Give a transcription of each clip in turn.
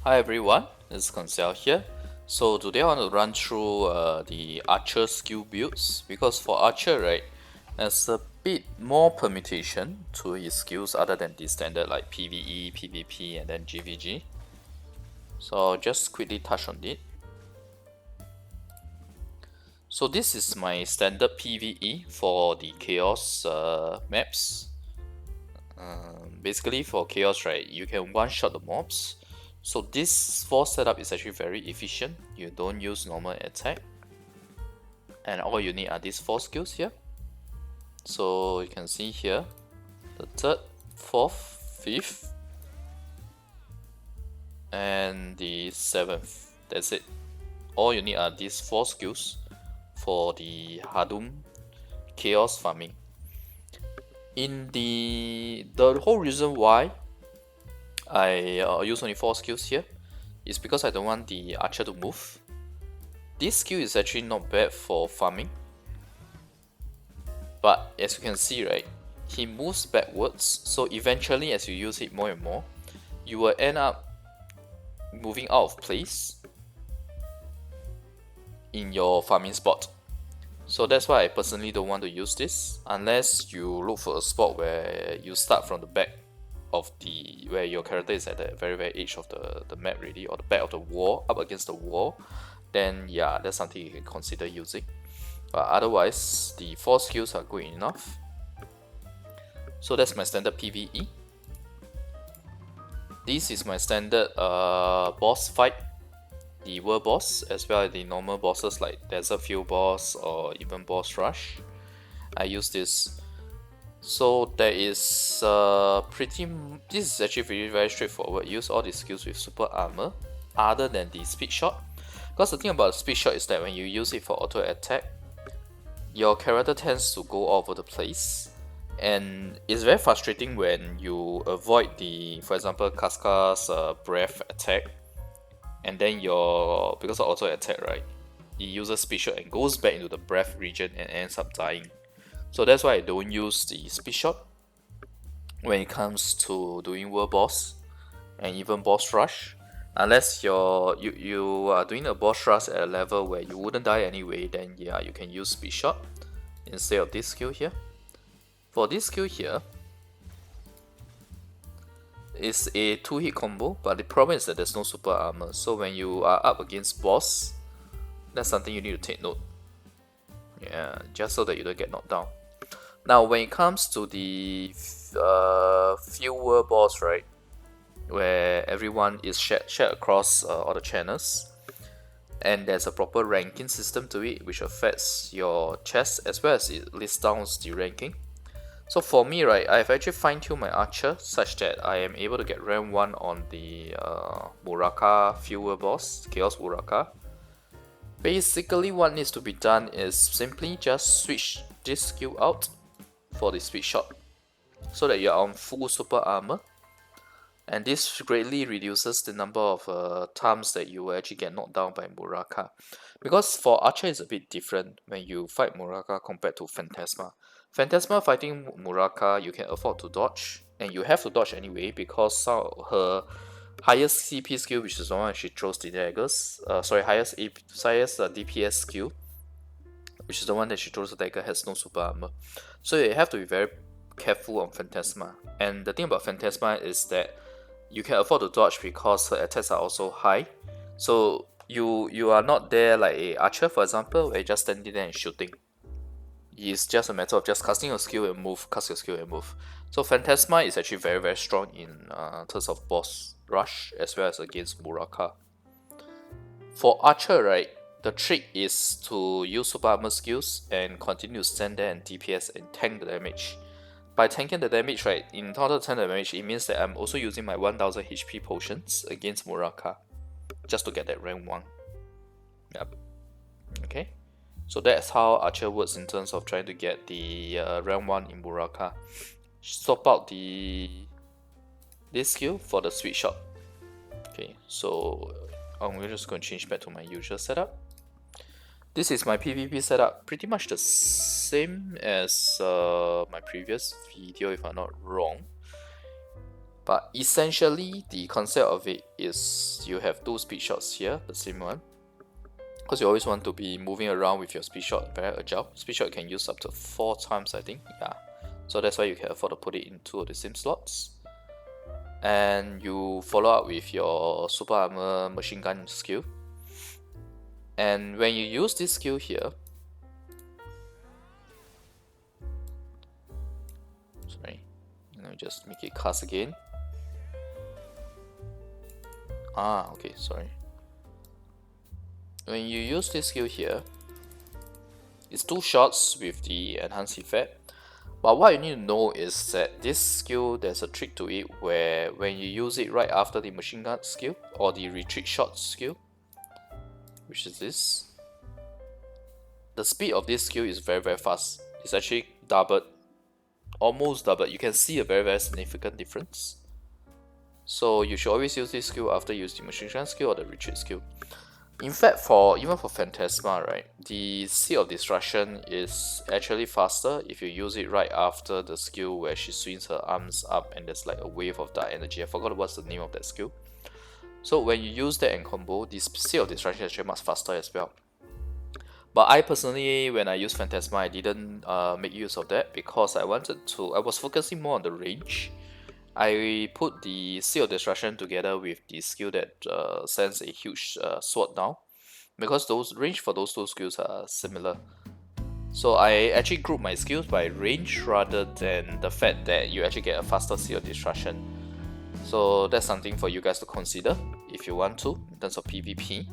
Hi everyone, it's Koinzell here. So today I want to run through the archer skill builds because for archer, right, there's a bit more permutation to his skills other than the standard like PVE, PvP, and then GVG. So I'll just quickly touch on it. So this is my standard PVE for the Chaos maps. Basically for Chaos, right, you can one-shot the mobs. So this force setup is actually very efficient. You don't use normal attack. And all you need are these 4 skills here. So you can see here, the 3rd, 4th, 5th, and the 7th. That's it. All you need are these 4 skills for the Hadum Chaos farming. In the whole reason why I use only 4 skills here is because I don't want the archer to move. This skill is actually not bad for farming, but as you can see, right, he moves backwards, so eventually as you use it more and more, you will end up moving out of place in your farming spot. So that's why I personally don't want to use this unless you look for a spot where you start from the back of the where your character is at the very edge of the map really, or the back of the wall, up against the wall. Then yeah, that's something you can consider using. But otherwise, the 4 skills are good enough. So that's my standard PvE. This is my standard boss fight, the world boss, as well as the normal bosses like Desert Field boss or even boss rush. I use this. So there is this is actually very straightforward. Use all the skills with super armor, other than the speed shot. Because the thing about the speed shot is that when you use it for auto attack, your character tends to go all over the place, and it's very frustrating when you avoid the, for example, Casca's breath attack, and then because of auto attack, right, he uses speed shot and goes back into the breath region and ends up dying. So that's why I don't use the speed shot when it comes to doing world boss and even boss rush. Unless you are doing a boss rush at a level where you wouldn't die anyway, then yeah, you can use speed shot instead of this skill here. For this skill here, it's a 2-hit combo, but the problem is that there's no super armor. So when you are up against boss, that's something you need to take note. Yeah, just so that you don't get knocked down. Now when it comes to the fewer boss, right, where everyone is shared across all the channels, and there's a proper ranking system to it which affects your chest as well as it lists down the ranking. So for me, right, I've actually fine-tuned my archer such that I am able to get rank 1 on the Muraka fewer boss, Chaos Muraka. Basically what needs to be done is simply just switch this skill out for the speed shot so that you're on full super armor, and this greatly reduces the number of times that you will actually get knocked down by Muraka. Because for archer it's a bit different when you fight Muraka compared to Phantasma. Phantasma fighting Muraka, you can afford to dodge, and you have to dodge anyway because her highest CP skill, which is the one she throws the daggers, highest DPS skill, which is the one that she throws the dagger, has no super armor. So you have to be very careful on Phantasma. And the thing about Phantasma is that you can afford to dodge because her attacks are also high. So you are not there like a archer, for example, where you're just standing there and shooting. It's just a matter of just casting your skill and move, cast your skill and move. So Phantasma is actually very strong in terms of boss rush as well as against Muraka. For archer, right, the trick is to use super armor skills and continue to stand there and DPS and tank the damage. By tanking the damage, right, in order to tank the damage, it means that I'm also using my 1000 HP potions against Muraka just to get that rank 1. Yep. Okay. So that's how archer works in terms of trying to get the rank 1 in Muraka. Swap out this skill for the sweet shot. Okay, so I'm just going to change back to my usual setup. This is my PvP setup, pretty much the same as my previous video if I'm not wrong. But essentially, the concept of it is you have 2 speed shots here, the same one. Because you always want to be moving around with your speed shot, very agile. Speed shot can use up to 4 times, I think. Yeah. So that's why you can afford to put it in 2 of the same slots. And you follow up with your super armor machine gun skill. And when you use this skill here, sorry, let me just make it cast again. Okay, sorry. When you use this skill here, it's 2 shots with the enhanced effect. But what you need to know is that this skill, there's a trick to it where when you use it right after the machine gun skill or the retreat shot skill, which is this, the speed of this skill is very fast. It's actually doubled, almost doubled. You can see a very significant difference. So you should always use this skill after you use the machine gun skill or the retreat skill. In fact, even for Phantasma, right, the Sea of Destruction is actually faster if you use it right after the skill where she swings her arms up and there's like a wave of dark energy. I forgot what's the name of that skill. So when you use that in combo, this Sea of Destruction is actually much faster as well. But I personally, when I use Phantasma, I didn't make use of that because I was focusing more on the range. I put the Sea of Destruction together with the skill that sends a huge sword down, because those range for those 2 skills are similar. So I actually group my skills by range rather than the fact that you actually get a faster Sea of Destruction. So that's something for you guys to consider if you want to, in terms of PvP.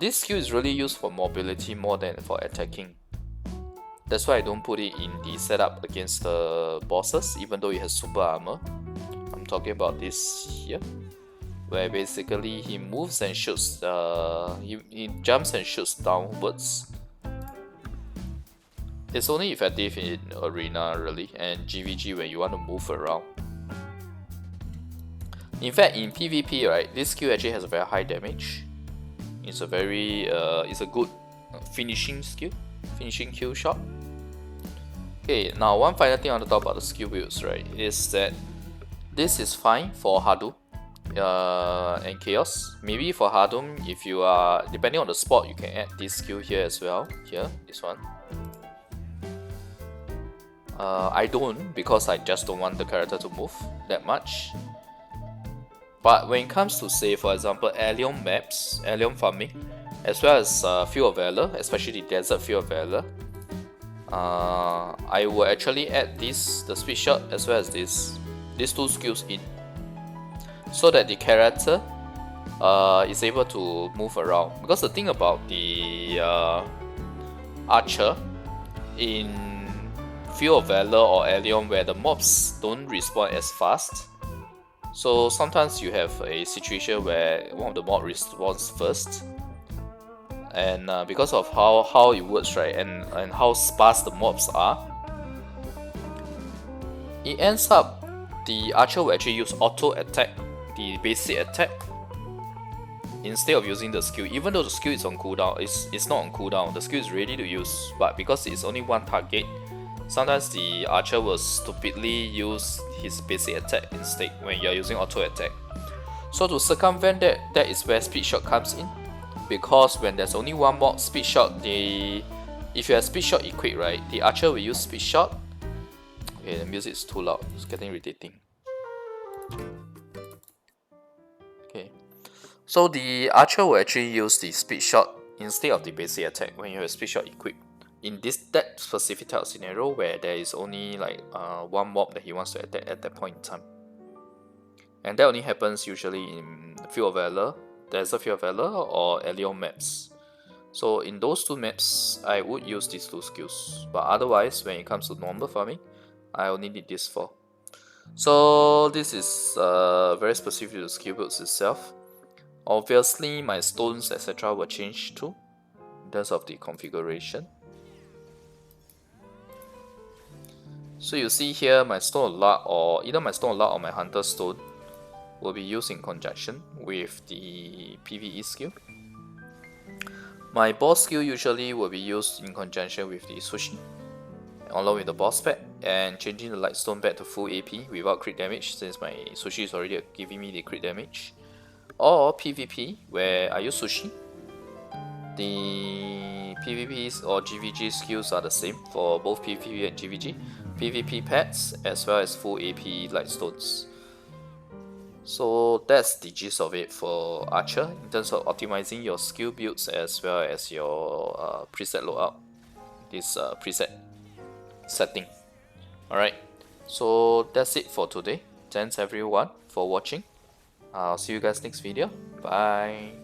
This skill is really used for mobility more than for attacking. That's why I don't put it in the setup against the bosses, even though it has super armor. I'm talking about this here, where basically he moves and shoots, he jumps and shoots downwards. It's only effective in arena really, and GVG when you want to move around. In fact, in PvP, right, this skill actually has a very high damage. It's a good finishing skill, finishing kill shot. Okay, now one final thing I want to talk about the skill builds, right, is that this is fine for Hadum and Chaos. Maybe for Hadum, if you are, depending on the spot, you can add this skill here as well. Here, this one. I don't, because I just don't want the character to move that much. But when it comes to, say, for example, alien maps, alien farming, as well as Field of Valor, especially the Desert Field of Valor, I will actually add the speed shot as well as these 2 skills in, so that the character is able to move around. Because the thing about the archer in Field of Valor or Alien, where the mobs don't respawn as fast, so sometimes you have a situation where one of the mobs respawns first, and because of how it works, right, and how sparse the mobs are, it ends up the archer will actually use auto attack, the basic attack, instead of using the skill. Even though the skill is on cooldown, it's not on cooldown, the skill is ready to use, but because it's only one target, sometimes the archer will stupidly use his basic attack instead when you're using auto attack. So to circumvent that is where speed shot comes in. Because when there's only one more speed shot, if you have speed shot equipped, right, the archer will use speed shot. Okay, the music is too loud, it's getting irritating. Okay, so the archer will actually use the speed shot instead of the basic attack when you have speed shot equipped. In that specific type of scenario where there is only like one mob that he wants to attack at that point in time. And that only happens usually in Field of Valor, Desert Field of Valor, or Alien maps. So in those 2 maps, I would use these 2 skills. But otherwise, when it comes to normal farming, I only need these 4. So this is very specific to the skill builds itself. Obviously, my stones, etc. will change too, in terms of the configuration. So you see here, my Stone of Luck, or either my Stone of Luck or my Hunter Stone, will be used in conjunction with the PVE skill. My boss skill usually will be used in conjunction with the sushi, along with the boss pet, and changing the lightstone back to full AP without crit damage, since my sushi is already giving me the crit damage. Or PvP, where I use sushi. The PvPs or GVG skills are the same for both PvP and GVG. PvP pets as well as full AP lightstones. So that's the gist of it for Archer in terms of optimizing your skill builds as well as your preset loadout, this preset setting. Alright, so that's it for today. Thanks everyone for watching. I'll see you guys next video. Bye.